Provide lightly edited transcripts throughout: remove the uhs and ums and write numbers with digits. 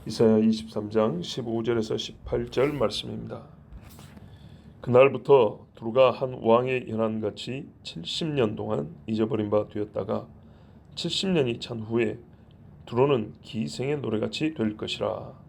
이사야 23장 15절에서 18절 말씀입니다. 그날부터 두루가 한 왕의 연한같이 70년 동안 잊어버린 바 되었다가 70년이 찬 후에 두루는 기생의 노래같이 될 것이라.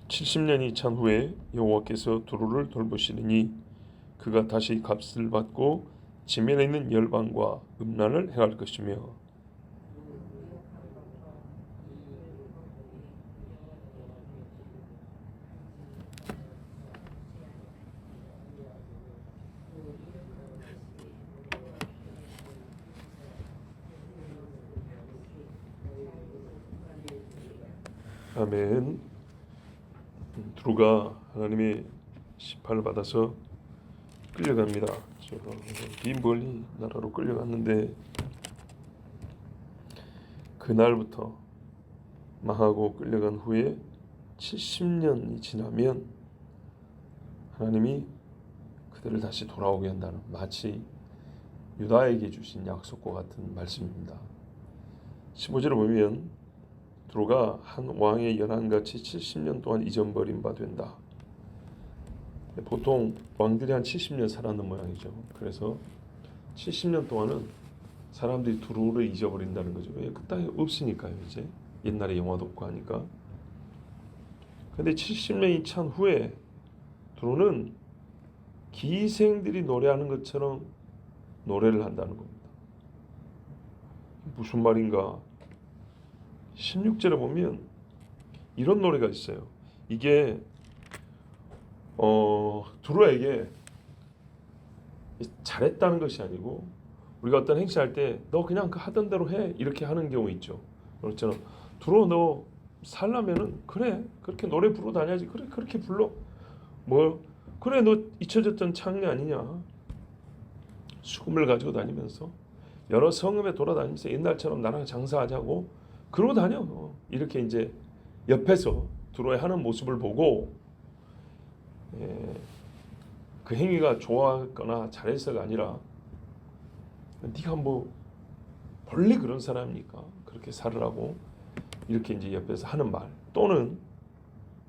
(70년이) 찬 후에 여호와께서 두루를 돌보시리니 그가 다시 값을 받고 지면에 있는 열방과 음란을 행할 것이며, 아멘. 두루가 하나님의 심판을 받아서 끌려갑니다. 이 멀리 나라로 끌려갔는데, 그날부터 망하고 끌려간 후에 70년이 지나면 하나님이 그들을 다시 돌아오게 한다는, 마치 유다에게 주신 약속과 같은 말씀입니다. 15절을 보면 두루가 한 왕의 연한같이 70년 동안 잊어버린 바 된다. 보통 왕들이 한 70년 살았는 모양이죠. 그래서 70년 동안은 사람들이 두루를 잊어버린다는 거죠. 왜? 그 땅에 없으니까요. 이제 옛날에 영화도 없고 하니까. 근데 70년이 찬 후에 두루는 기생들이 노래하는 것처럼 노래를 한다는 겁니다. 무슨 말인가? 16절에 보면 이런 노래가 있어요. 이게 두루에게 잘했다는 것이 아니고, 우리가 어떤 행사할 때 너 그냥 그 하던 대로 해 이렇게 하는 경우 있죠. 그렇잖아. 두루 너 살려면은 그래 그렇게 노래 부르고 다녀야지. 그래 그렇게 불러. 뭐 그래 너 잊혀졌던 창녀 아니냐. 수금을 가지고 다니면서 여러 성읍에 돌아다니면서 옛날처럼 나랑 장사하자고 그러고 다녀. 이렇게 이제 옆에서 두루의 하는 모습을 보고 그 행위가 좋았거나 잘해서가 아니라, 네가 뭐 본래 그런 사람이니까 그렇게 살으라고 이렇게 이제 옆에서 하는 말, 또는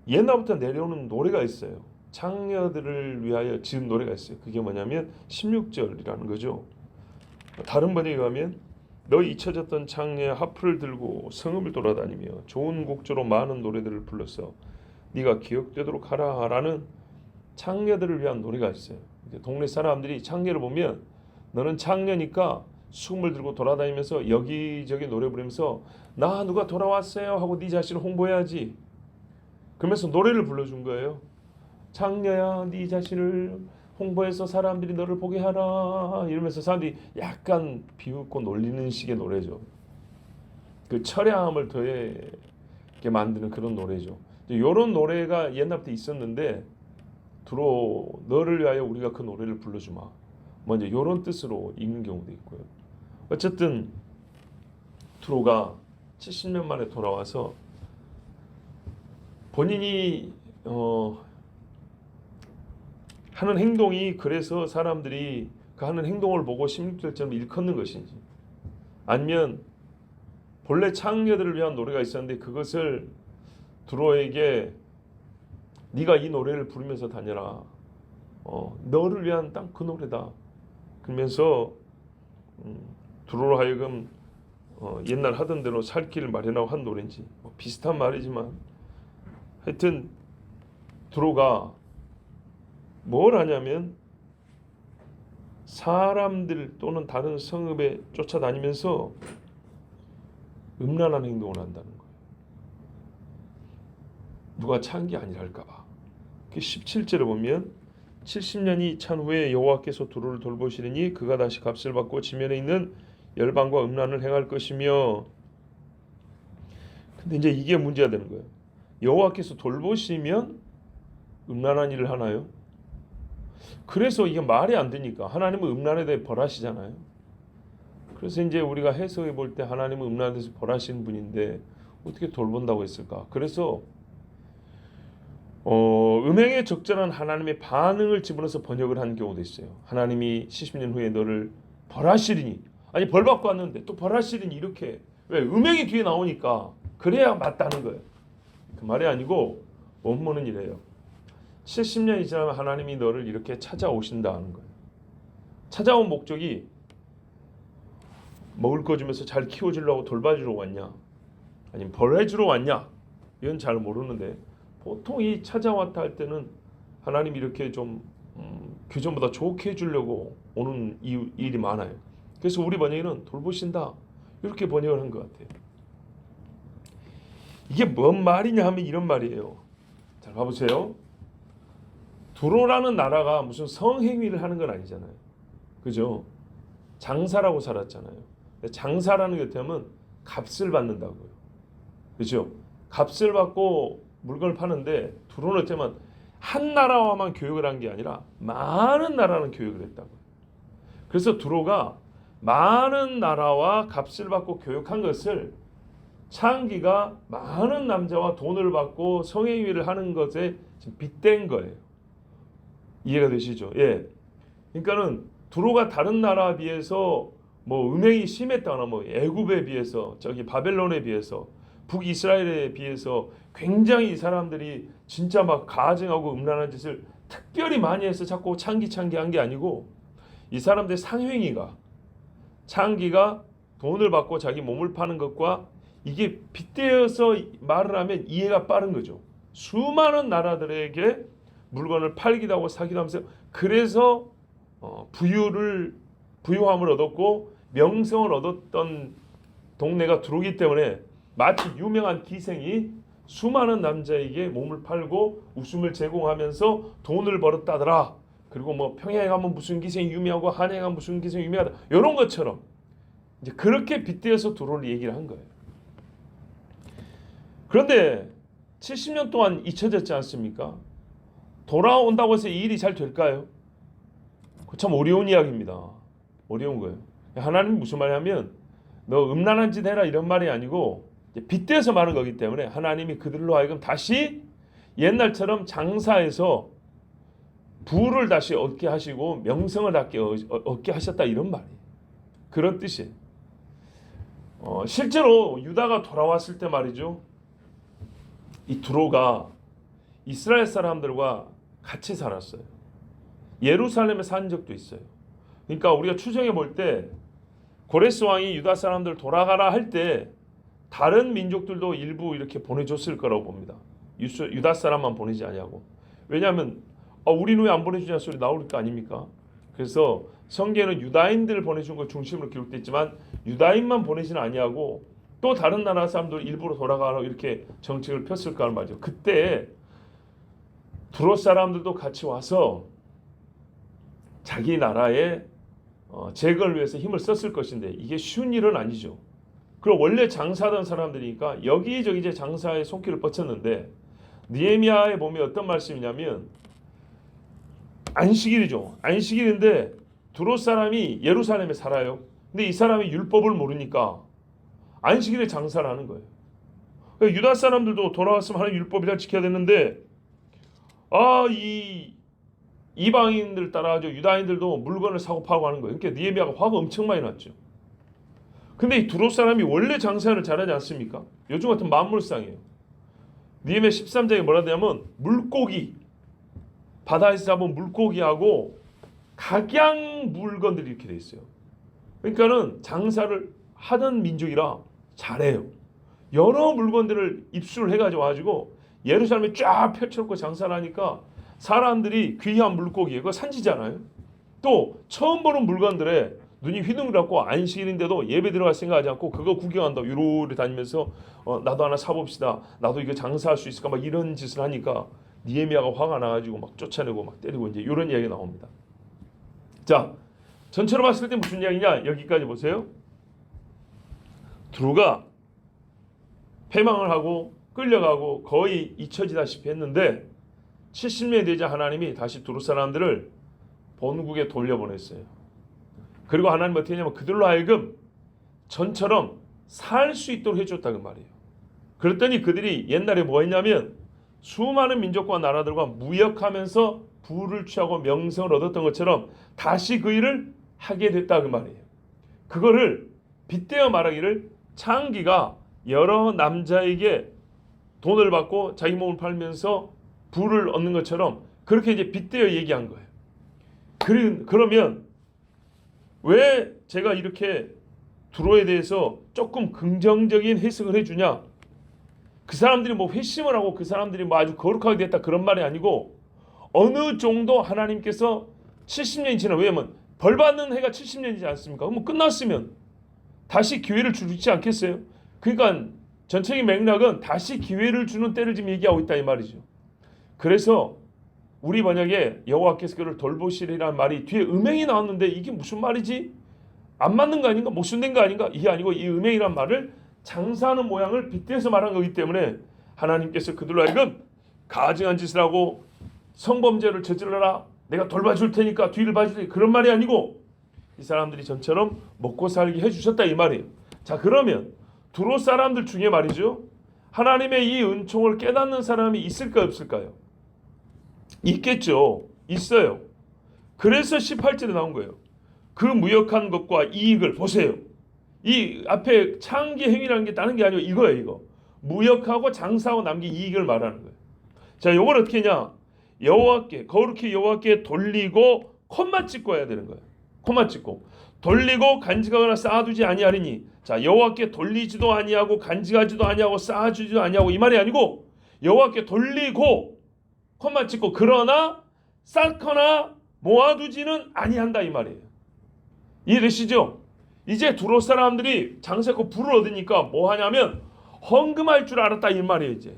옛날부터 내려오는 노래가 있어요. 창녀들을 위하여 지은 노래가 있어요. 그게 뭐냐면 16절이라는 거죠. 다른 번역에 가면 너 잊혀졌던 창녀의 하프를 들고 성읍을 돌아다니며 좋은 곡조로 많은 노래들을 불러서 네가 기억되도록 하라라는 창녀들을 위한 노래가 있어요. 동네 사람들이 창녀를 보면 너는 창녀니까 수금을 들고 돌아다니면서 여기저기 노래 부르면서 나 누가 돌아왔어요 하고 네 자신을 홍보해야지. 그러면서 노래를 불러준 거예요. 창녀야 네 자신을 홍보해서 사람들이 너를 보게 하라 이러면서 사람들이 약간 비웃고 놀리는 식의 노래죠. 그 처량함을 더하게 만드는 그런 노래죠. 이런 노래가 옛날부터 있었는데, 두루 너를 위하여 우리가 그 노래를 불러주마, 먼저 이런 뜻으로 읽는 경우도 있고요. 어쨌든 두루가 70년 만에 돌아와서 본인이 하는 행동이 그래서 사람들이 그 하는 행동을 보고 16절처럼 일컫는 것인지, 아니면 본래 창녀들을 위한 노래가 있었는데 그것을 두루에게 네가 이 노래를 부르면서 다녀라, 너를 위한 딱 그 노래다 그러면서 두루로 하여금 옛날 하던 대로 살 길을 마련하고 한 노래인지, 비슷한 말이지만 하여튼 두루가 뭘 하냐면 사람들 또는 다른 성읍에 쫓아다니면서 음란한 행동을 한다는 거예요. 누가 찬 게 아니랄까 봐. 17절에 보면 70년이 찬 후에 여호와께서 두루를 돌보시리니 그가 다시 값을 받고 지면에 있는 열방과 음란을 행할 것이며. 근데 이제 이게 문제가 되는 거예요. 여호와께서 돌보시면 음란한 일을 하나요? 그래서 이게 말이 안 되니까 하나님은 음란에 대해 벌하시잖아요. 그래서 이제 우리가 해석해 볼 때 하나님은 음란에 대해서 벌하시는 분인데, 어떻게 돌본다고 했을까? 그래서 음행에 적절한 하나님의 반응을 집어넣어서 번역을 한 경우도 있어요. 하나님이 70년 후에 너를 벌하시리니, 아니 벌받고 왔는데 또 벌하시리니, 이렇게. 왜? 음행이 뒤에 나오니까 그래야 맞다는 거예요. 그 말이 아니고 원문은 이래요. 70년이 지나면 하나님이 너를 이렇게 찾아오신다는 거예요. 찾아온 목적이 먹을 거 주면서 잘 키워주려고 돌봐주러 왔냐, 아니면 벌해주러 왔냐, 이건 잘 모르는데 보통 이 찾아왔다 할 때는 하나님이 이렇게 좀 규전보다 좋게 해주려고 오는 일이 많아요. 그래서 우리 번역에는 돌보신다 이렇게 번역을 한 것 같아요. 이게 뭔 말이냐 하면 이런 말이에요. 잘 봐보세요. 두로라는 나라가 무슨 성행위를 하는 건 아니잖아요. 그죠? 장사라고 살았잖아요. 장사라는 게 되면 값을 받는다고요. 그죠? 값을 받고 물건을 파는데 두로는 어쩌면 한 나라와만 교역을 한 게 아니라 많은 나라는 교역을 했다고요. 그래서 두로가 많은 나라와 값을 받고 교역한 것을 창기가 많은 남자와 돈을 받고 성행위를 하는 것에 빗댄 거예요. 이해가 되시죠? 예. 그러니까는 두로가 다른 나라에 비해서 뭐 음행이 심했다거나 뭐 애굽에 비해서 저기 바벨론에 비해서 북이스라엘에 비해서 굉장히 이 사람들이 진짜 막 가증하고 음란한 짓을 특별히 많이 해서 자꾸 창기한 게 아니고 이 사람들의 상행위가 창기가 돈을 받고 자기 몸을 파는 것과 이게 빗대어서 말을 하면 이해가 빠른 거죠. 수많은 나라들에게 물건을 팔기도 하고 사기도 하면서 그래서 부유함을 얻었고 명성을 얻었던 동네가 두로기 때문에 마치 유명한 기생이 수많은 남자에게 몸을 팔고 웃음을 제공하면서 돈을 벌었다더라. 그리고 뭐 평양에 가면 무슨 기생이 유명하고 한양에 가면 무슨 기생이 유명하다. 이런 것처럼 이제 그렇게 빗대어서 두로를 얘기를 한 거예요. 그런데 70년 동안 잊혀졌지 않습니까? 돌아온다고 해서 이 일이 잘 될까요? 참 어려운 이야기입니다. 어려운 거예요. 하나님이 무슨 말이냐면 너 음란한 짓 해라 이런 말이 아니고 빗대어서 말한 거기 때문에 하나님이 그들로 하여금 다시 옛날처럼 장사해서 부를 다시 얻게 하시고 명성을 얻게 하셨다 이런 말이에요. 그런 뜻이에요. 실제로 유다가 돌아왔을 때 말이죠. 이 두로가 이스라엘 사람들과 같이 살았어요. 예루살렘에 산 적도 있어요. 그러니까 우리가 추정해 볼 때 고레스 왕이 유다 사람들 돌아가라 할 때 다른 민족들도 일부 이렇게 보내줬을 거라고 봅니다. 유다 사람만 보내지 아니하고. 왜냐하면 우리는 왜 안 보내주냐 소리 나올 거 아닙니까? 그래서 성경에는 유다인들을 보내준 걸 중심으로 기록되어 있지만 유다인만 보내지는 아니하고 또 다른 나라 사람들 일부러 돌아가라 이렇게 정책을 폈을 거란 말이죠. 그때 두로 사람들도 같이 와서 자기 나라의 재건을 위해서 힘을 썼을 것인데 이게 쉬운 일은 아니죠. 그리고 원래 장사하던 사람들이니까 여기저기 이제 장사에 손길을 뻗쳤는데 느헤미야에 보면 어떤 말씀이냐면 안식일이죠. 안식일인데 두로 사람이 예루살렘에 살아요. 근데 이 사람이 율법을 모르니까 안식일에 장사를 하는 거예요. 유다 사람들도 돌아왔으면 하나님 율법을 잘 지켜야 되는데 이 이방인들 따라가지고 유다인들도 물건을 사고 파고 하는 거예요. 그러니까 느헤미야가 화가 엄청 많이 났죠. 근데 이 두로 사람이 원래 장사를 잘하지 않습니까? 요즘 같은 만물상이에요. 느헤미야 13장에 뭐라 되냐면 물고기, 바다에서 잡은 물고기하고 각양 물건들이 이렇게 돼 있어요. 그러니까는 장사를 하던 민족이라 잘해요. 여러 물건들을 입수를 해가지고 와가지고 예루살렘에 쫙 펼쳐놓고 장사를 하니까 사람들이 귀한 물고기, 그거 산지잖아요. 또 처음 보는 물건들에 눈이 휘둥그레고 안식일인데도 예배 들어갈 생각하지 않고 그거 구경한다고 유로리 다니면서 나도 하나 사봅시다. 나도 이거 장사할 수 있을까? 막 이런 짓을 하니까 느헤미야가 화가 나가지고 막 쫓아내고 막 때리고 이제 이런 이야기가 나옵니다. 자, 전체로 봤을 때 무슨 이야기냐? 여기까지 보세요. 두로가 패망을 하고 끌려가고 거의 잊혀지다시피 했는데 70년이 되자 하나님이 다시 두로 사람들을 본국에 돌려보냈어요. 그리고 하나님은 어떻게 했냐면 그들로 하여금 전처럼 살 수 있도록 해줬다는 말이에요. 그랬더니 그들이 옛날에 뭐 했냐면 수많은 민족과 나라들과 무역하면서 부를 취하고 명성을 얻었던 것처럼 다시 그 일을 하게 됐다 그 말이에요. 그거를 빗대어 말하기를 창기가 여러 남자에게 돈을 받고 자기 몸을 팔면서 부를 얻는 것처럼 그렇게 이제 빗대어 얘기한 거예요. 그러면 왜 제가 이렇게 두로에 대해서 조금 긍정적인 해석을 해주냐? 그 사람들이 뭐 회심을 하고 그 사람들이 뭐 아주 거룩하게 됐다 그런 말이 아니고 어느 정도 하나님께서 70년이 지나 왜냐면 벌 받는 해가 70년이지 않습니까? 그럼 끝났으면 다시 기회를 주지 않겠어요? 그러니까 전체적인 맥락은 다시 기회를 주는 때를 지금 얘기하고 있다 이 말이죠. 그래서 우리 번역에 여호와께서 그를 돌보시리라는 말이 뒤에 음행이 나왔는데 이게 무슨 말이지? 안 맞는 거 아닌가? 모순된 거 아닌가? 이게 아니고 이 음행이란 말을 장사하는 모양을 빗대서 말한 거기 때문에 하나님께서 그들로 하여금 가증한 짓을 하고 성범죄를 저질러라 내가 돌봐줄 테니까 뒤를 봐줄 테니까 그런 말이 아니고 이 사람들이 전처럼 먹고 살게 해주셨다 이 말이에요. 자 그러면 두로 사람들 중에 말이죠 하나님의 이 은총을 깨닫는 사람이 있을까요 없을까요? 있겠죠. 있어요. 그래서 18절에 나온 거예요. 그 무역한 것과 이익을 보세요. 이 앞에 창기 행위라는 게 다른 게 아니고 이거예요. 이거 무역하고 장사하고 남긴 이익을 말하는 거예요. 자 이걸 어떻게 했냐 여호와께 거룩히 여호와께 돌리고 콧맛 찍고 해야 되는 거예요. 콧맛 찍고 돌리고 간직하거나 쌓아두지 아니하리니 자 여호와께 돌리지도 아니하고 간직하지도 아니하고 쌓아주지도 아니하고 이 말이 아니고 여호와께 돌리고 콧맛 찍고 그러나 쌓거나 모아두지는 아니한다 이 말이에요. 이해되시죠? 이제 두로 사람들이 장사했고 부를 얻으니까 뭐 하냐면 헌금할 줄 알았다 이 말이에요. 이제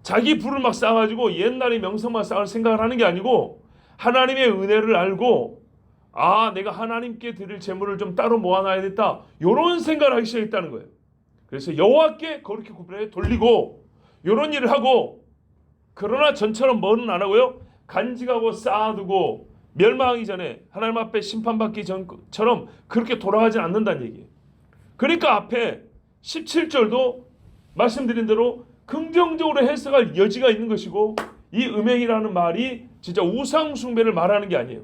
자기 부를 막 쌓아가지고 옛날의 명성만 쌓을 생각을 하는 게 아니고 하나님의 은혜를 알고 아 내가 하나님께 드릴 재물을 좀 따로 모아놔야겠다 이런 생각을 하기 시작했다는 거예요. 그래서 여호와께 거룩히 구별해 돌리고 이런 일을 하고 그러나 전처럼 뭐는 안 하고요 간직하고 쌓아두고 멸망하기 전에 하나님 앞에 심판받기 전처럼 그렇게 돌아가지 않는다는 얘기예요. 그러니까 앞에 17절도 말씀드린 대로 긍정적으로 해석할 여지가 있는 것이고 이 음행이라는 말이 진짜 우상 숭배를 말하는 게 아니에요.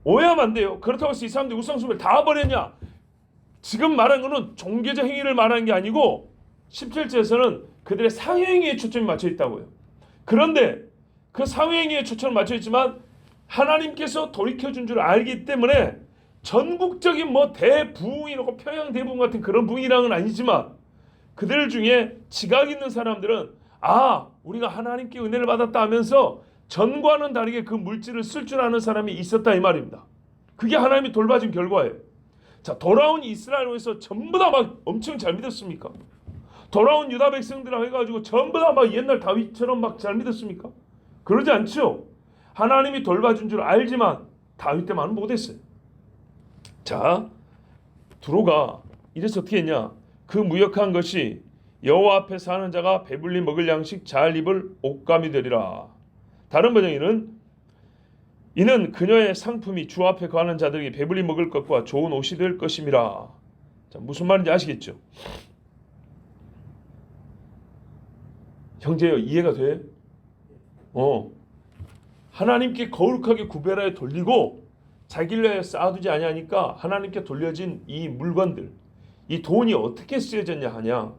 오해하면 안 돼요. 그렇다고 해서 이 사람들이 우상 숭배를 다 버렸냐? 지금 말하는 것은 종교적 행위를 말하는 게 아니고 17절에서는 그들의 상행위에 초점이 맞춰 있다고요. 그런데 그 상행위에 초점을 맞춰 있지만 하나님께서 돌이켜준 줄 알기 때문에 전국적인 뭐 대부흥이라고 평양 대부흥 같은 그런 부흥이랑은 아니지만 그들 중에 지각 있는 사람들은 아 우리가 하나님께 은혜를 받았다 하면서 전과는 다르게 그 물질을 쓸 줄 아는 사람이 있었다 이 말입니다. 그게 하나님이 돌봐준 결과예요. 자 돌아온 이스라엘에서 전부 다 막 엄청 잘 믿었습니까? 돌아온 유다 백성들하고 해가지고 전부 다 막 옛날 다윗처럼 막 잘 믿었습니까? 그러지 않죠. 하나님이 돌봐준 줄 알지만 다윗 때만은 못했어요. 자 두로가 이래서 어떻게 했냐 그 무역한 것이 여호와 앞에 사는 자가 배불리 먹을 양식 잘 입을 옷감이 되리라. 다른 번역에는 이는 그녀의 상품이 주 앞에 거하는 자들에게 배불리 먹을 것과 좋은 옷이 될 것임이라. 자, 무슨 말인지 아시겠죠? 형제요 이해가 돼? 하나님께 거룩하게 구별하여 돌리고 자기를 쌓아두지 아니하니까 하나님께 돌려진 이 물건들 이 돈이 어떻게 쓰여졌냐 하냐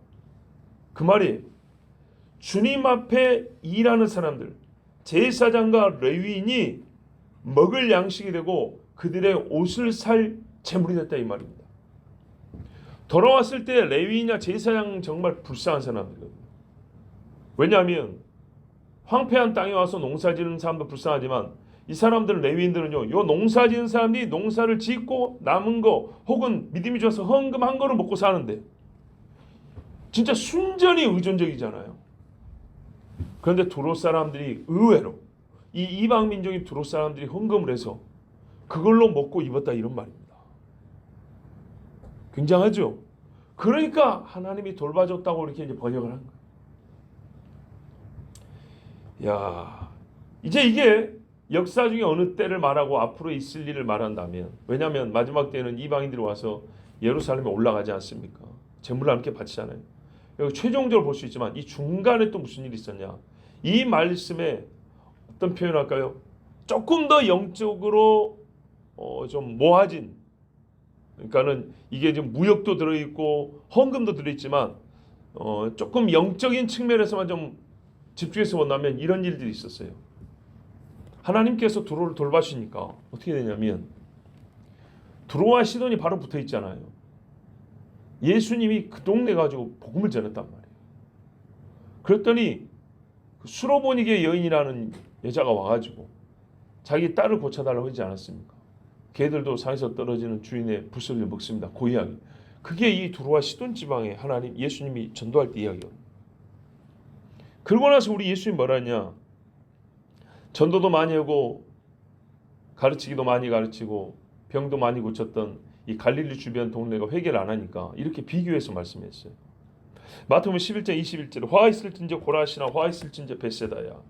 그 말이 주님 앞에 일하는 사람들 제사장과 레위인이 먹을 양식이 되고 그들의 옷을 살 재물이 됐다 이 말입니다. 돌아왔을 때 레위인이나 제사장 정말 불쌍한 사람들이거든요. 왜냐하면 황폐한 땅에 와서 농사지는 사람도 불쌍하지만 이 사람들은 레위인들은요 요 농사지는 사람들이 농사를 짓고 남은 거 혹은 믿음이 좋아서 헌금한 거를 먹고 사는데 진짜 순전히 의존적이잖아요. 그런데 두로 사람들이 의외로 이 이방 민족인 두로 사람들이 헌금을 해서 그걸로 먹고 입었다 이런 말입니다. 굉장하죠. 그러니까 하나님이 돌봐줬다고 이렇게 이제 번역을 한 거예요. 야, 이제 이게 역사 중에 어느 때를 말하고 앞으로 있을 일을 말한다면 왜냐하면 마지막 때는 이방인들이 와서 예루살렘에 올라가지 않습니까? 제물을 함께 바치잖아요. 여기 최종적으로 볼 수 있지만 이 중간에 또 무슨 일이 있었냐? 이 말씀에 어떤 표현할까요? 조금 더 영적으로 좀 모아진, 그러니까는 이게 좀 무역도 들어있고 헌금도 들어있지만 조금 영적인 측면에서만 좀 집중해서 본다면 이런 일들이 있었어요. 하나님께서 두로를 돌봐주시니까 어떻게 되냐면 두로와 시돈이 바로 붙어 있잖아요. 예수님이 그 동네 가지고 복음을 전했단 말이에요. 그랬더니 그 수로보니게 여인이라는 여자가 와가지고 자기 딸을 고쳐달라고 하지 않았습니까? 개들도 산에서 떨어지는 주인의 부스를 먹습니다. 그 이야기. 그게 이 두로와 시돈 지방에 하나님 예수님이 전도할 때 이야기거든요. 그러고 나서 우리 예수님이 뭐라 했냐? 전도도 많이 하고 가르치기도 많이 가르치고 병도 많이 고쳤던 이 갈릴리 주변 동네가 회개를 안 하니까 이렇게 비교해서 말씀했어요. 마태복음 11장 21절에 화 있을진저 고라시나 화 있을진저 벳세다야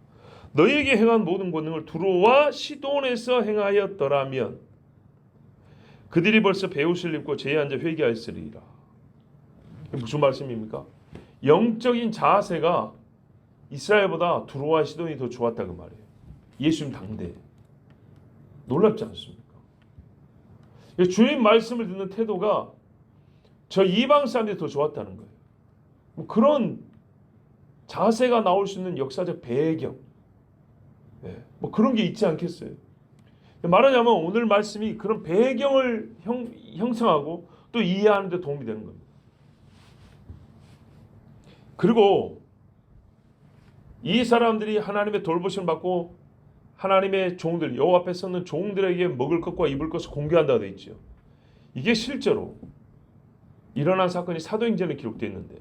너희에게 행한 모든 권능을 두로와 시돈에서 행하였더라면 그들이 벌써 배옷을 입고 제에 앉아 회개하였으리라. 무슨 말씀입니까? 영적인 자세가 이스라엘보다 두로와 시돈이 더 좋았다 그 말이에요. 예수님 당대. 놀랍지 않습니까? 주님 말씀을 듣는 태도가 저 이방 사람들이 더 좋았다는 거예요. 뭐 그런 자세가 나올 수 있는 역사적 배경, 뭐 그런 게 있지 않겠어요? 말하자면 오늘 말씀이 그런 배경을 형성하고 또 이해하는 데 도움이 되는 겁니다. 그리고 이 사람들이 하나님의 돌보심을 받고 하나님의 종들, 여호와 앞에 서는 종들에게 먹을 것과 입을 것을 공개한다고 되어 있죠. 이게 실제로 일어난 사건이 사도행전에 기록되어 있는데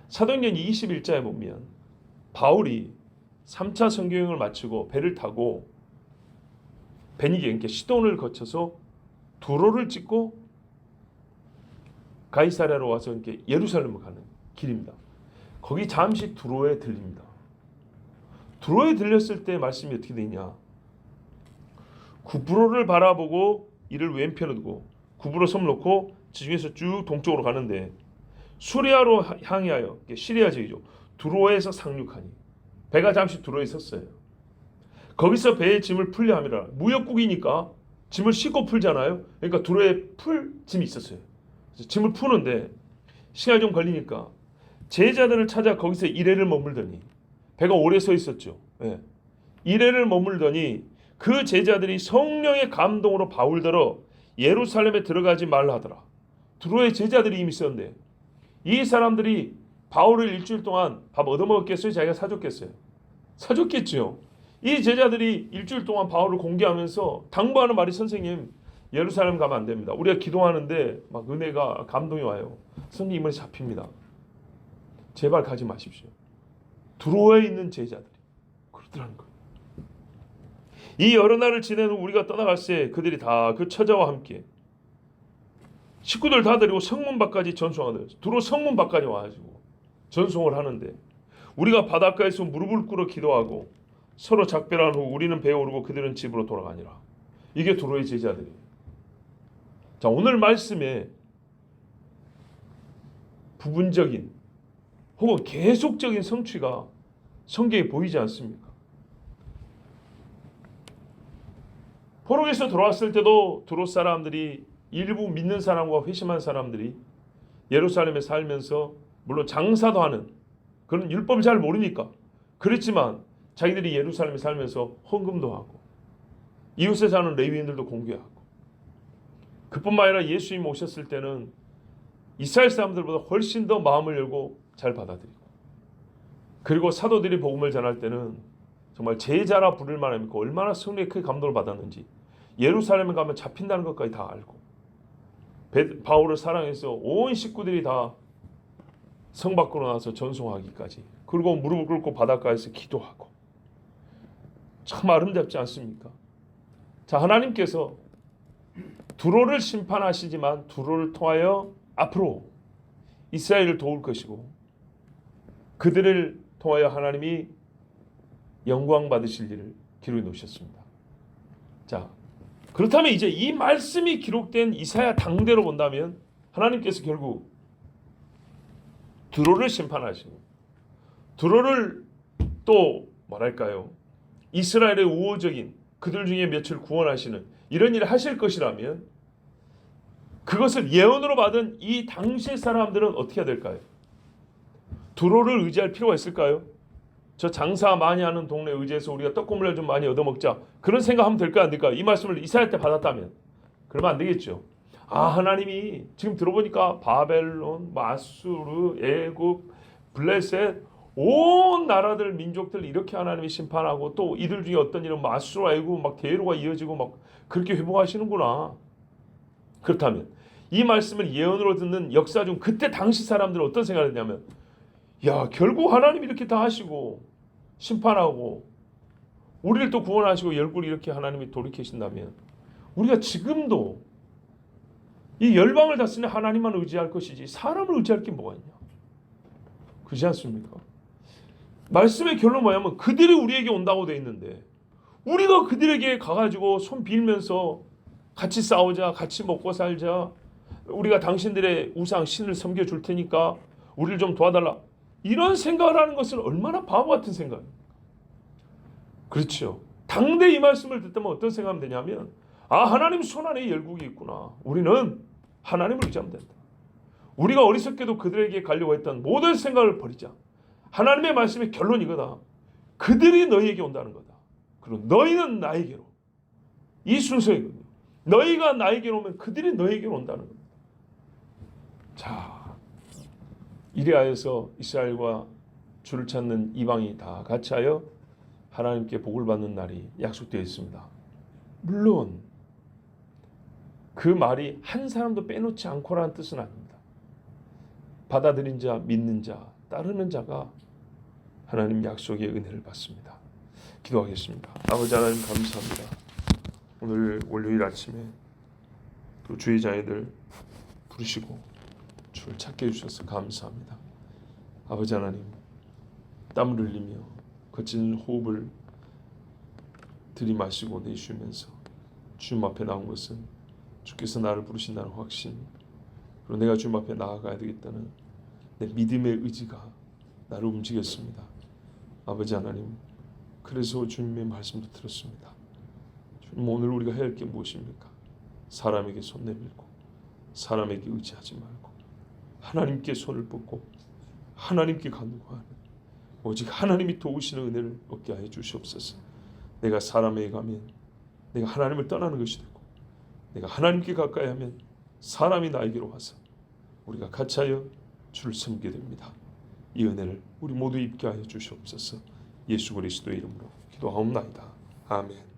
사도행전 21장에 보면 바울이 3차 선교여행을 마치고 배를 타고 베니게, 그러니까 시돈을 거쳐서 두로를 찍고 가이사랴로 와서 이렇게 예루살렘을 가는 길입니다. 거기 잠시 두로에 들립니다. 두로에 들렸을 때 말씀이 어떻게 되냐? 구브로를 바라보고 이를 왼편에 두고 구브로 섬 놓고 지중해서 쭉 동쪽으로 가는데 수리아로 향하여 시리아 지역이죠. 두로에서 상륙하니 배가 잠시 두로에 섰어요. 거기서 배의 짐을 풀려 함이라. 무역국이니까 짐을 싣고 풀잖아요. 그러니까 두로에 풀 짐이 있었어요. 그래서 짐을 푸는데 시간이 좀 걸리니까 제자들을 찾아 거기서 이래를 머물더니 배가 오래 서 있었죠. 이래를 머물더니 그 제자들이 성령의 감동으로 바울더러 예루살렘에 들어가지 말라 하더라. 두로에 제자들이 이미 있었는데 이 사람들이 바울을 일주일 동안 밥 얻어먹었겠어요? 자기가 사줬겠어요? 사줬겠죠. 이 제자들이 일주일 동안 바울을 공개하면서 당부하는 말이 선생님 예루살렘 가면 안 됩니다. 우리가 기도하는데 막 은혜가 감동이 와요. 선생님 이번에 잡힙니다. 제발 가지 마십시오. 두로에 있는 제자들이 그러더라는 거예요. 이 여러 날을 지낸 후 우리가 떠나갈 새 그들이 다 그 처자와 함께 식구들 다 데리고 성문 밖까지 전송하더라. 두로 성문 밖까지 와가지고 전송을 하는데 우리가 바닷가에서 무릎을 꿇어 기도하고 서로 작별한 후 우리는 배에 오르고 그들은 집으로 돌아가니라. 이게 두로의 제자들이에요. 자, 오늘 말씀에 부분적인 혹은 계속적인 성취가 성경에 보이지 않습니까? 포로에서 돌아왔을 때도 두로 사람들이 일부 믿는 사람과 회심한 사람들이 예루살렘에 살면서 물론 장사도 하는 그런 율법을 잘 모르니까 그렇지만 자기들이 예루살렘에 살면서 헌금도 하고 이웃에 사는 레위인들도 공개하고 그뿐만 아니라 예수님 오셨을 때는 이스라엘 사람들보다 훨씬 더 마음을 열고 잘 받아들이고 그리고 사도들이 복음을 전할 때는 정말 제자라 부를 만합니까? 얼마나 성령의 크게 감동을 받았는지 예루살렘에 가면 잡힌다는 것까지 다 알고 바울을 사랑해서 온 식구들이 다 성 밖으로 나와서 전송하기까지 그리고 무릎을 꿇고 바닷가에서 기도하고 참 아름답지 않습니까? 자, 하나님께서 두로를 심판하시지만 두로를 통하여 앞으로 이스라엘을 도울 것이고 그들을 통하여 하나님이 영광 받으실 일을 기록해 놓으셨습니다. 자, 그렇다면 이제 이 말씀이 기록된 이사야 당대로 본다면 하나님께서 결국 두로를 심판하시고 두로를 또 뭐랄까요? 이스라엘의 우호적인 그들 중에 몇을 구원하시는 이런 일을 하실 것이라면 그것을 예언으로 받은 이 당시의 사람들은 어떻게 해야 될까요? 두로를 의지할 필요가 있을까요? 저 장사 많이 하는 동네 의지해서 우리가 떡고물을 좀 많이 얻어먹자. 그런 생각하면 될까 안 될까? 이 말씀을 이사야 때 받았다면 그러면 안 되겠죠. 아, 하나님이 지금 들어보니까 바벨론, 마수르, 애굽, 블레셋 온 나라들 민족들 이렇게 하나님이 심판하고 또 이들 중에 어떤 일은 마수르, 애굽 막 대로가 이어지고 막 그렇게 회복하시는구나. 그렇다면 이 말씀을 예언으로 듣는 역사 중 그때 당시 사람들은 어떤 생각을 했냐면 야, 결국 하나님이 이렇게 다 하시고 심판하고 우리를 또 구원하시고 열골 이렇게 하나님이 돌이키신다면 우리가 지금도 이 열방을 다스리는 하나님만 의지할 것이지 사람을 의지할 게 뭐가 있냐? 그렇지 않습니까? 말씀의 결론은 뭐냐면 그들이 우리에게 온다고 돼 있는데 우리가 그들에게 가가지고 손 빌면서 같이 싸우자, 같이 먹고 살자, 우리가 당신들의 우상 신을 섬겨줄 테니까 우리를 좀 도와달라, 이런 생각을 하는 것은 얼마나 바보 같은 생각입니까? 그렇죠. 당대 이 말씀을 듣다면 어떤 생각하면 되냐면 아, 하나님 손 안에 열국이 있구나. 우리는 하나님을 의지하면 된다. 우리가 어리석게도 그들에게 가려고 했던 모든 생각을 버리자. 하나님의 말씀의 결론이 이거다. 그들이 너희에게 온다는 거다. 그리고 너희는 나에게로. 이 순서이거든요. 너희가 나에게로 오면 그들이 너희에게로 온다는 겁니다. 자, 이래하여서 이스라엘과 주를 찾는 이방이 다 같이 하여 하나님께 복을 받는 날이 약속되어 있습니다. 물론 그 말이 한 사람도 빼놓지 않고라는 뜻은 아닙니다. 받아들인 자, 믿는 자, 따르는 자가 하나님 약속의 은혜를 받습니다. 기도하겠습니다. 아버지 하나님 감사합니다. 오늘 월요일 아침에 또 주의 자녀들 부르시고 주를 찾게 해주셔서 감사합니다. 아버지 하나님, 땀을 흘리며 거친 호흡을 들이마시고 내쉬면서 주님 앞에 나온 것은 주께서 나를 부르신다는 확신, 그리고 내가 주님 앞에 나아가야 되겠다는 내 믿음의 의지가 나를 움직였습니다. 아버지 하나님, 그래서 주님의 말씀도 들었습니다. 주님, 오늘 우리가 해야 할 게 무엇입니까? 사람에게 손 내밀고 사람에게 의지하지 말고 하나님께 손을 뻗고 하나님께 간구하는 오직 하나님이 도우시는 은혜를 얻게 하여 주시옵소서. 내가 사람에게 가면 내가 하나님을 떠나는 것이 되고 내가 하나님께 가까이 하면 사람이 나에게로 와서 우리가 같이 하여 주를 섬기게 됩니다. 이 은혜를 우리 모두 입게 하여 주시옵소서. 예수 그리스도의 이름으로 기도하옵나이다. 아멘.